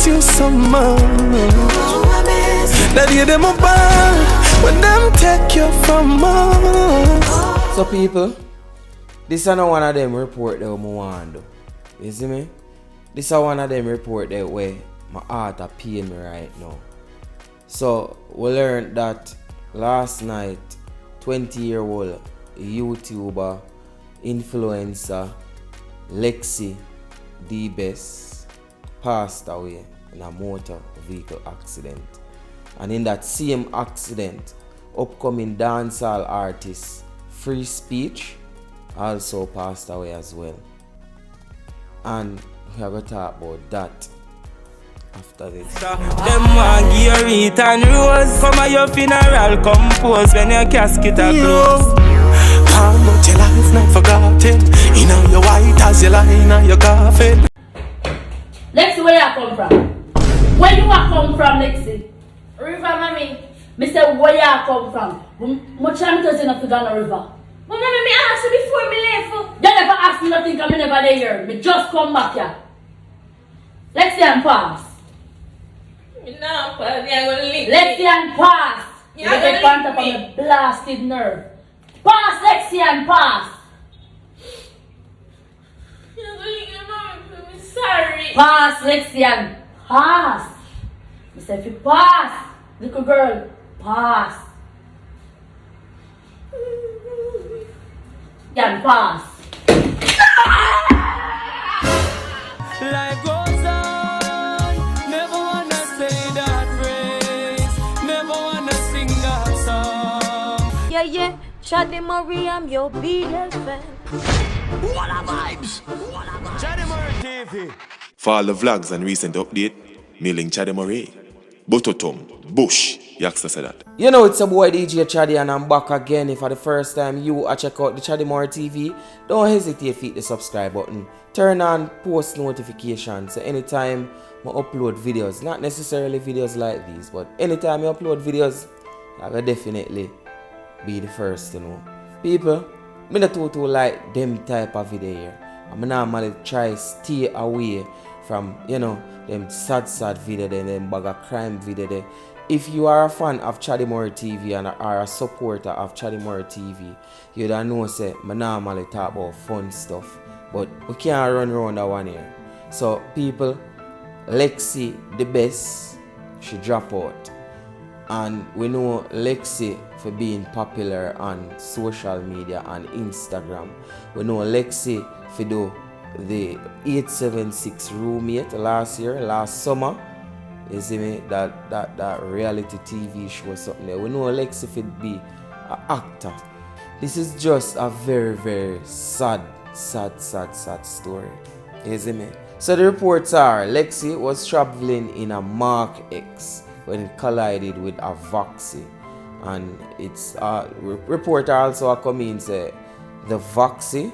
miss you so much. That you them a ball when them take you from us. So people, this is not one of them report that I want to do. You see me? This is one of them report that way my heart are pain me right now. So we learned that last night 20-year-old YouTuber, influencer LexiDbess passed away in a motor vehicle accident. And in that same accident, upcoming dancehall artist Free Speech also passed away as well. And we are going to talk about that after this. Them want give you return rose. Come at your funeral, compose when your casket are closed. How much your life not forgotten? You know your white as your line in your coffin. Lexi, where you come from? Where you come from, Lexi? River, mommy. Me say where you come from? Much time to say nothing down the river. But mommy, me asked you before me left. You never asked me nothing because me never there here. Me just come back here. Lexi and pass. Me nah pass. You gonna leave me. Lexi and pass. You get gonna pant up leave on me. the blasted nerve. Pass, Lexi and pass. You gonna leave me, mommy. I'm sorry. Pass, Lexi and pass. Me say if you pass, little girl, pass. Can pass. Life goes on. Never wanna say that phrase. Never wanna sing that song. Yeah, Chaddy Marie, I'm your biggest fan. What a vibes! Chaddy Murray TV. For all the vlogs and recent update, mailing Chaddy Murray. Bototom, Bush, Yaxter said that. You know it's a boy DJ Chaddy and I'm back again. If for the first time you check out the Chaddy Murray TV, don't hesitate to hit the subscribe button. Turn on post notifications so anytime I upload videos, not necessarily videos like these, but anytime I upload videos, I will definitely be the first to know. People, I don't too like them type of video here. I normally try stay away from, you know, them sad video, them bag of crime video there. If you are a fan of Chaddy Murray TV and are a supporter of Chaddy Murray TV, you don't know say I normally talk about fun stuff, but we can't run around that one here. So people, LexiDbess, she drop out. And we know Lexi for being popular on social media and Instagram. We know Lexi for do the 876 roommate last summer. You see me? That reality TV show or something there. We know Lexi for be an actor. This is just a very, very sad story. You see me? So the reports are Lexi was traveling in a Mark X when it collided with a Voxy. And it's reporter also come in say the Voxy,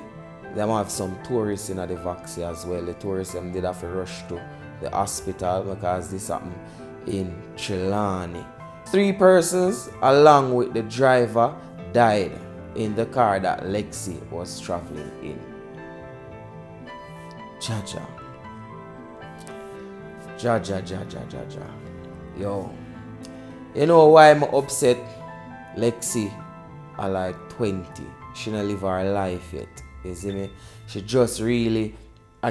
they have some tourists in the Voxy as well. The tourists did have to rush to the hospital because this happened in Trelawney. 3 persons along with the driver died in the car that Lexi was traveling in. Jaja. Yo, you know why I'm upset? Lexi are like 20. She don't live her life yet. You see me? She just really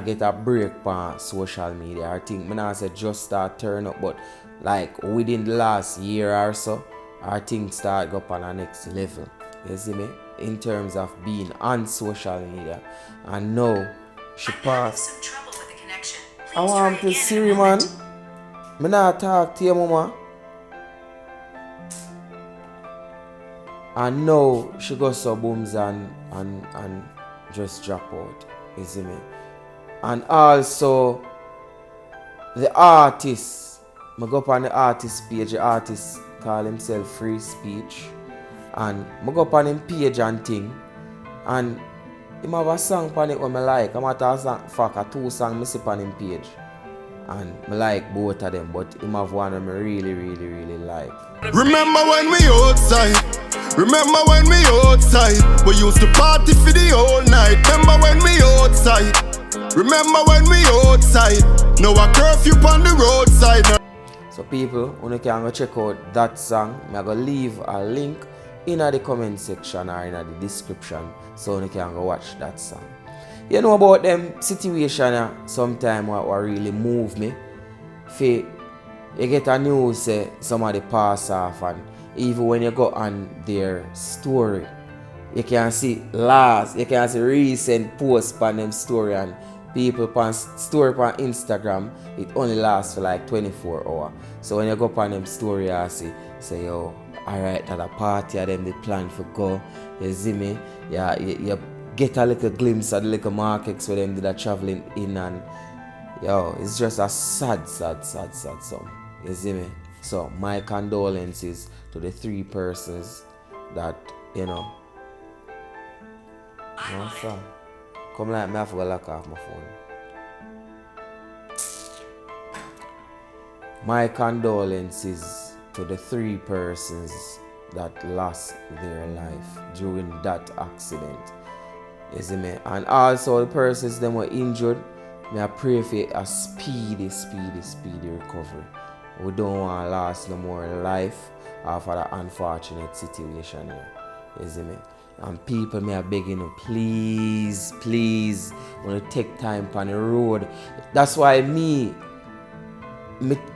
get a break on social media. I think I not say just start turn up, but like within the last year or so, her things start go up on the next level. You see me? In terms of being on social media. And now she passed. I want to see man. I not talk to your mama. And now she goes so booms and just drop out. You see me? And also the artist. I go up on the artist page. The artist call himself Free Speech. And I go up on him page and thing. And he have a song on it when I like. I'm at a song, fuck, 2 songs I see on him page. And I like both of them, but him have one that I really like. Remember when we outside? Remember when we outside? We used to party for the whole night. Remember when we outside? Remember when we outside? No a curfew on the roadside. So people, when you can go check out that song, I'm going to leave a link in the comment section or in the description so you can go watch that song. You know about them situation sometimes what really move me. You get a news say somebody pass off, and even when you go on their story, you can see recent posts on them story, and people on story on Instagram, it only lasts for like 24 hours. So when you go on them story, I say yo, alright, at a party them they plan for go, you see me? Yeah, you get a little glimpse of the little markets where them did a traveling in, and yo, it's just a sad song. You see me? So my condolences to the 3 persons that, you know. No, sir. Come like me, I forgot to lock off my phone. My condolences to the 3 persons that lost their life during that accident. You see me? And also the persons that were injured, may I pray for a speedy recovery. We don't want to lose no more life after that unfortunate situation here. You see me? And people may have begging you, please, want to take time on the road. That's why me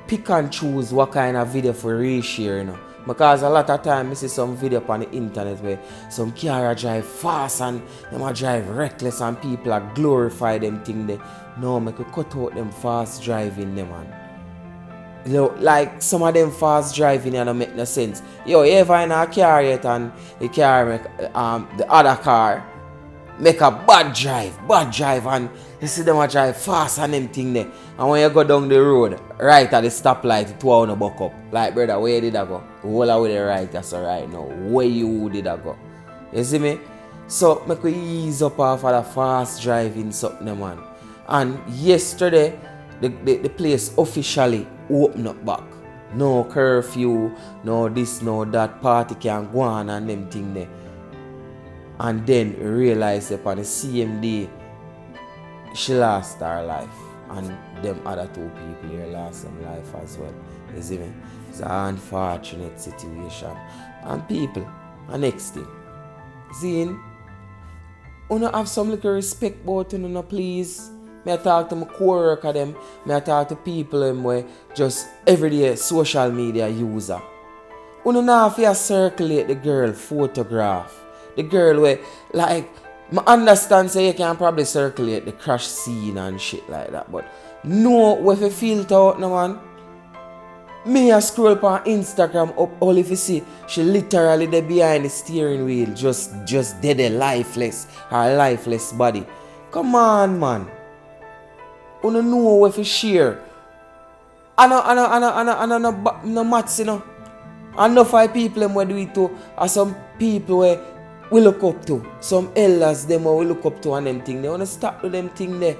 pick and choose what kind of video for reshare, you know. Because a lot of time I see some video on the internet where some car drive fast and them drive reckless and people are glorify them thing there. No, I could cut out them fast driving them, man. You know, like some of them fast driving don't make no sense. Yo, you ever in a car yet and the car make the other car make a bad drive and you see them drive fast and them thing there. And when you go down the road, right at the stoplight, it won't buck up. Like brother, where did I go? All the way the right, that's alright now. Where you did I go? You see me? So make we ease up off of the fast driving something, man. And yesterday the place officially open up back. No curfew, no this, no that, party can go on and them thing there. And then realize upon the same day she lost her life. And them other 2 people here lost their life as well. You see me? It's an unfortunate situation. And people, the next thing. Seeing, you don't have some little respect about you, no, please. I talk to my co-worker them, I talk to people them where just everyday social media user. You don't have to circulate the girl photograph. The girl where, like, I understand say you can probably circulate the crash scene and shit like that, but no, if you filter out no man. Me a scroll on Instagram up, all if you see, she literally there behind the steering wheel, just dead lifeless, her lifeless body. Come on, man. You don't know what to share. I no maths, you know. And no 5 people them we do it to, are some people where we look up to. Some elders them we look up to and them thing. They want to stop do them thing there.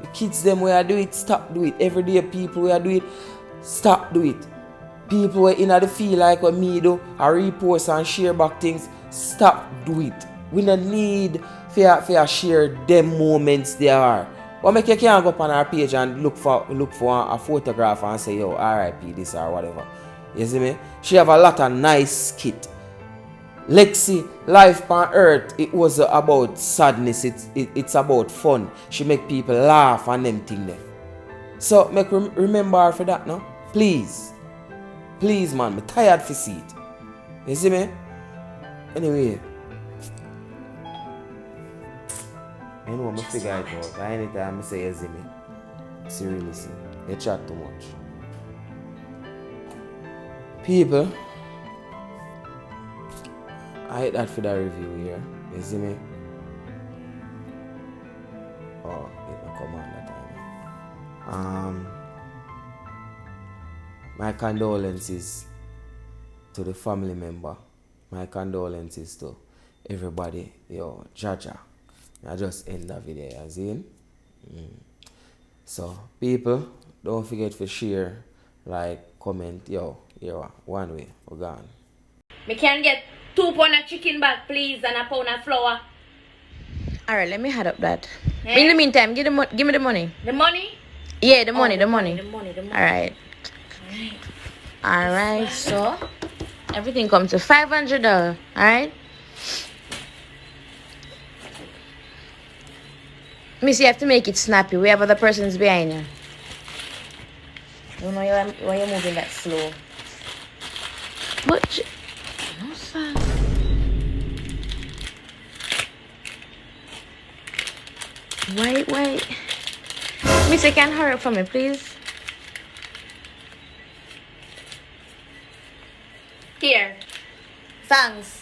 The kids them where I do it, stop do it. Everyday people where I do it, stop do it. People where in the feel like what me do, I repost and share back things, stop do it. We don't need for share them moments they are. What make you can't go up on our page and look for a photograph and say, yo, RIP this or whatever. You see me? She have a lot of nice skit. Lexi, life on earth, it was about sadness, it's about fun. She make people laugh and them thing there. So make remember her for that, no? Please. Please, man, I'm tired for see it. You see me? Anyway. You know, I figure it out. Anytime I say you see me, seriously, you chat too much. People, I hate that for the review here. You see me? Oh, it will come on that time. My condolences to the family member. My condolences to everybody. Yo, Jaja. I just end the video, as in. So, people, don't forget to share, like, comment. Yo, one way, we're gone. Me can get 2 pounds of chicken back, please, and a pound of flour. Alright, let me add up that. Eh? In the meantime, give me the money. The money? Yeah, the money. Alright. Alright, so everything comes to $500. Alright? Miss, you have to make it snappy. We have other persons behind you. Don't know why you're moving that slow. But no, sir. Wait. Miss, you can hurry up for me, please. Here. Thanks.